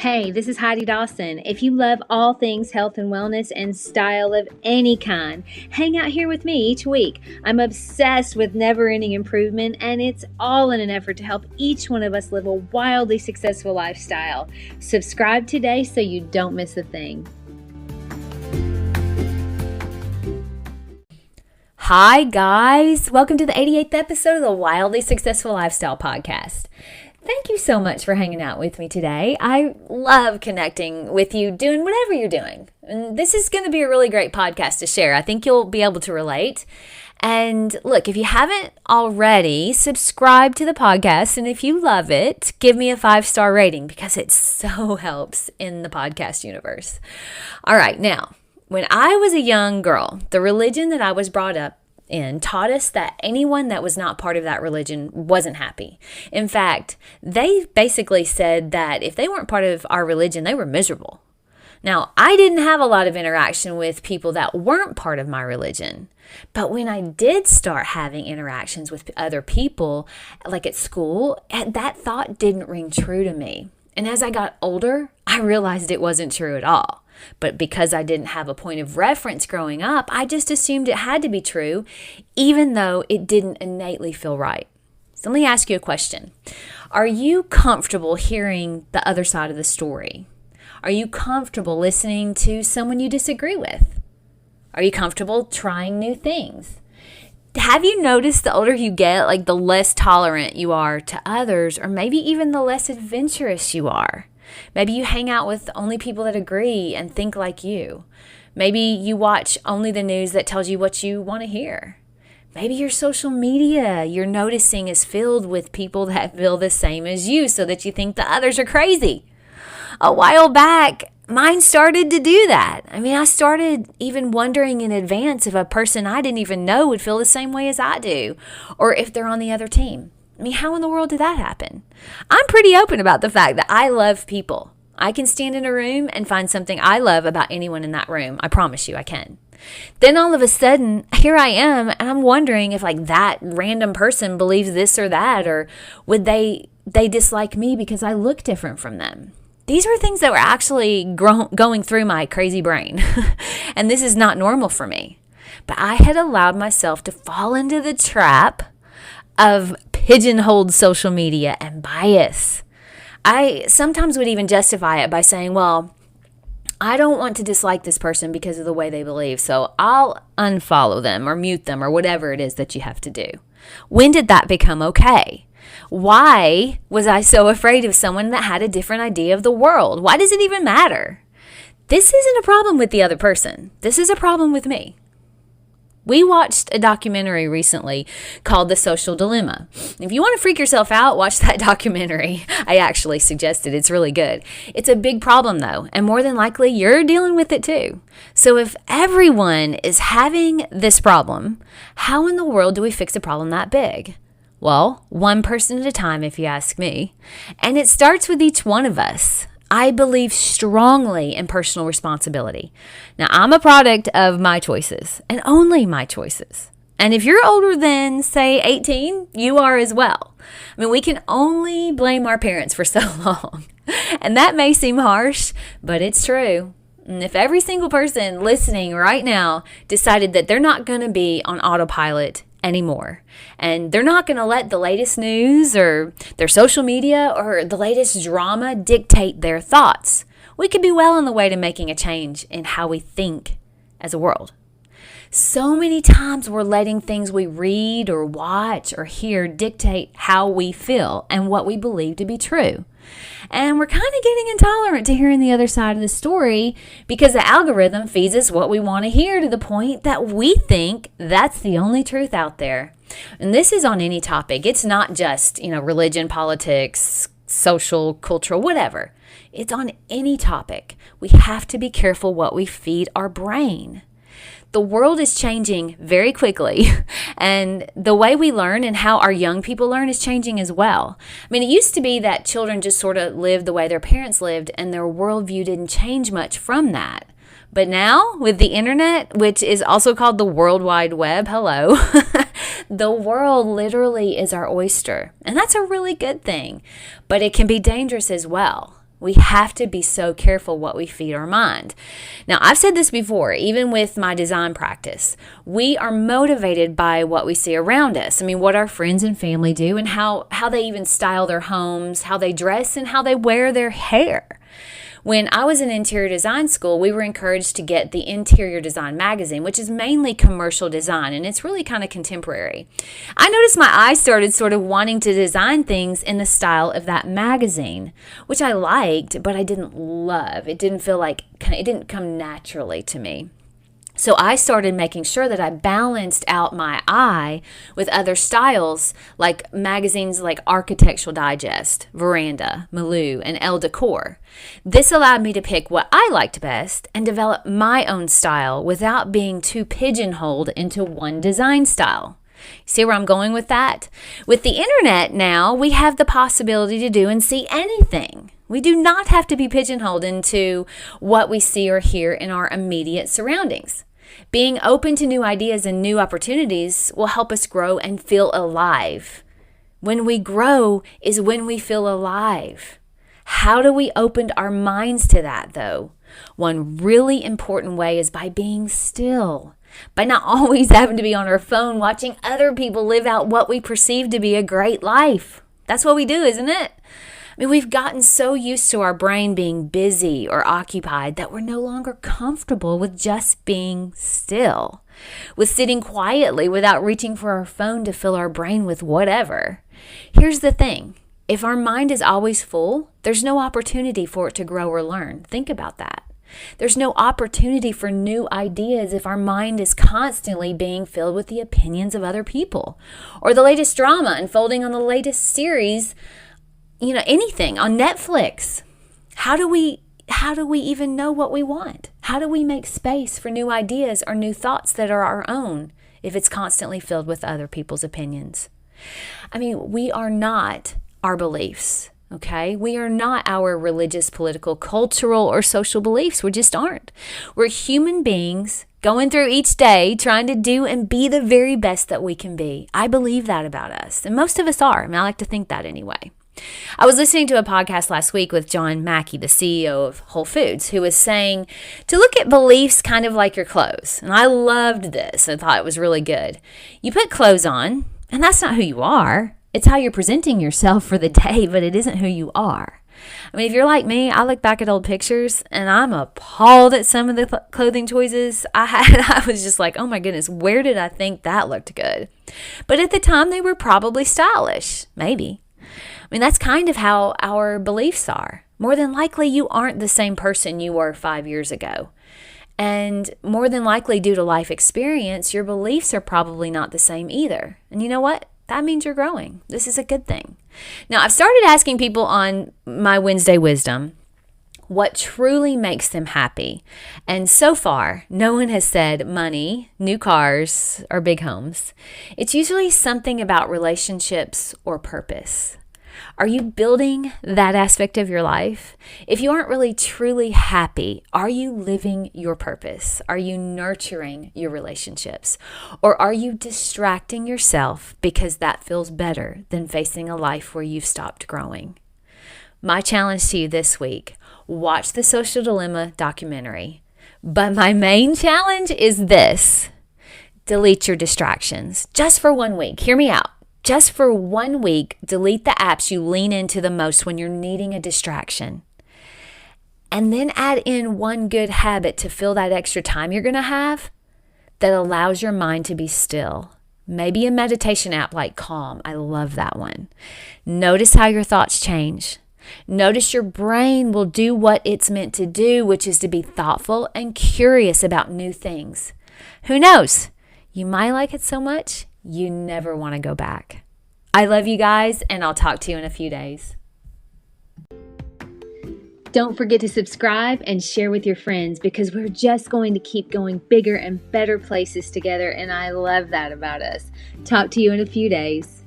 Hey, this is Heidi Dawson. If you love all things health and wellness and style of any kind, hang out here with me each week. I'm obsessed with never-ending improvement, and it's all in an effort to help each one of us live a wildly successful lifestyle. Subscribe today so you don't miss a thing. Hi, guys. Welcome to the 88th episode of the Wildly Successful Lifestyle Podcast. Thank you so much for hanging out with me today. I love connecting with you, doing whatever you're doing. And this is going to be a really great podcast to share. I think you'll be able to relate. And look, if you haven't already, subscribe to the podcast. And if you love it, give me a 5-star rating because it so helps in the podcast universe. All right, now, when I was a young girl, the religion that I was brought up in taught us that anyone that was not part of that religion wasn't happy. In fact, they basically said that if they weren't part of our religion, they were miserable. Now, I didn't have a lot of interaction with people that weren't part of my religion. But when I did start having interactions with other people, like at school, that thought didn't ring true to me. And as I got older, I realized it wasn't true at all. But because I didn't have a point of reference growing up, I just assumed it had to be true, even though it didn't innately feel right. So let me ask you a question. Are you comfortable hearing the other side of the story? Are you comfortable listening to someone you disagree with? Are you comfortable trying new things? Have you noticed the older you get, like the less tolerant you are to others, or maybe even the less adventurous you are? Maybe you hang out with only people that agree and think like you. Maybe you watch only the news that tells you what you want to hear. Maybe your social media you're noticing is filled with people that feel the same as you so that you think the others are crazy. A while back, mine started to do that. I started even wondering in advance if a person I didn't even know would feel the same way as I do, or if they're on the other team. How in the world did that happen? I'm pretty open about the fact that I love people. I can stand in a room and find something I love about anyone in that room. I promise you I can. Then all of a sudden, here I am, and I'm wondering if that random person believes this or that, or would they dislike me because I look different from them? These were things that were actually going through my crazy brain. And this is not normal for me. But I had allowed myself to fall into the trap of pigeonholed social media and bias. I sometimes would even justify it by saying, well, I don't want to dislike this person because of the way they believe, so I'll unfollow them or mute them or whatever it is that you have to do. When did that become okay? Why was I so afraid of someone that had a different idea of the world? Why does it even matter? This isn't a problem with the other person. This is a problem with me. We watched a documentary recently called The Social Dilemma. If you want to freak yourself out, watch that documentary. I actually suggest it. It's really good. It's a big problem, though, and more than likely, you're dealing with it, too. So if everyone is having this problem, how in the world do we fix a problem that big? Well, one person at a time, if you ask me. And it starts with each one of us. I believe strongly in personal responsibility. Now, I'm a product of my choices and only my choices. And if you're older than, say, 18, you are as well. We can only blame our parents for so long. And that may seem harsh, but it's true. And if every single person listening right now decided that they're not going to be on autopilot anymore, and they're not going to let the latest news or their social media or the latest drama dictate their thoughts, we could be well on the way to making a change in how we think as a world. So many times we're letting things we read or watch or hear dictate how we feel and what we believe to be true. And we're kind of getting intolerant to hearing the other side of the story because the algorithm feeds us what we want to hear to the point that we think that's the only truth out there. And this is on any topic. It's not just, religion, politics, social, cultural, whatever. It's on any topic. We have to be careful what we feed our brain. The world is changing very quickly, and the way we learn and how our young people learn is changing as well. It used to be that children just sort of lived the way their parents lived, and their worldview didn't change much from that. But now, with the internet, which is also called the World Wide Web, hello, the world literally is our oyster, and that's a really good thing, but it can be dangerous as well. We have to be so careful what we feed our mind. Now, I've said this before, even with my design practice. We are motivated by what we see around us. I mean, what our friends and family do and how they even style their homes, how they dress, and how they wear their hair. When I was in interior design school, we were encouraged to get the Interior Design magazine, which is mainly commercial design, and it's really kind of contemporary. I noticed my eyes started sort of wanting to design things in the style of that magazine, which I liked, but I didn't love. It didn't feel like, it didn't come naturally to me. So I started making sure that I balanced out my eye with other styles like magazines like Architectural Digest, Veranda, Milieu, and Elle Decor. This allowed me to pick what I liked best and develop my own style without being too pigeonholed into one design style. See where I'm going with that? With the internet now, we have the possibility to do and see anything. We do not have to be pigeonholed into what we see or hear in our immediate surroundings. Being open to new ideas and new opportunities will help us grow and feel alive. When we grow is when we feel alive. How do we open our minds to that, though? One really important way is by being still. By not always having to be on our phone watching other people live out what we perceive to be a great life. That's what we do, isn't it? I mean, we've gotten so used to our brain being busy or occupied that we're no longer comfortable with just being still, with sitting quietly without reaching for our phone to fill our brain with whatever. Here's the thing. If our mind is always full, there's no opportunity for it to grow or learn. Think about that. There's no opportunity for new ideas if our mind is constantly being filled with the opinions of other people or the latest drama unfolding on the latest series, anything on Netflix. How do we even know what we want? How do we make space for new ideas or new thoughts that are our own if it's constantly filled with other people's opinions? I mean, we are not our beliefs. Okay, we are not our religious, political, cultural, or social beliefs. We just aren't. We're human beings going through each day trying to do and be the very best that we can be. I believe that about us, and most of us are. I mean, I like to think that anyway. I was listening to a podcast last week with John Mackey, the CEO of Whole Foods, who was saying to look at beliefs kind of like your clothes. And I loved this. I thought it was really good. You put clothes on, and that's not who you are. It's how you're presenting yourself for the day, but it isn't who you are. I mean, if you're like me, I look back at old pictures and I'm appalled at some of the clothing choices I had. I was just like, oh my goodness, where did I think that looked good? But at the time, they were probably stylish. Maybe. I mean, that's kind of how our beliefs are. More than likely, you aren't the same person you were 5 years ago. And more than likely, due to life experience, your beliefs are probably not the same either. And you know what? That means you're growing. This is a good thing. Now, I've started asking people on my Wednesday Wisdom what truly makes them happy. And so far, no one has said money, new cars, or big homes. It's usually something about relationships or purpose. Are you building that aspect of your life? If you aren't really truly happy, are you living your purpose? Are you nurturing your relationships? Or are you distracting yourself because that feels better than facing a life where you've stopped growing? My challenge to you this week, watch the Social Dilemma documentary. But my main challenge is this: delete your distractions just for 1 week. Hear me out. Just for 1 week, delete the apps you lean into the most when you're needing a distraction. And then add in one good habit to fill that extra time you're going to have that allows your mind to be still. Maybe a meditation app like Calm. I love that one. Notice how your thoughts change. Notice your brain will do what it's meant to do, which is to be thoughtful and curious about new things. Who knows? You might like it so much you never want to go back. I love you guys, and I'll talk to you in a few days. Don't forget to subscribe and share with your friends, because we're just going to keep going bigger and better places together, and I love that about us. Talk to you in a few days.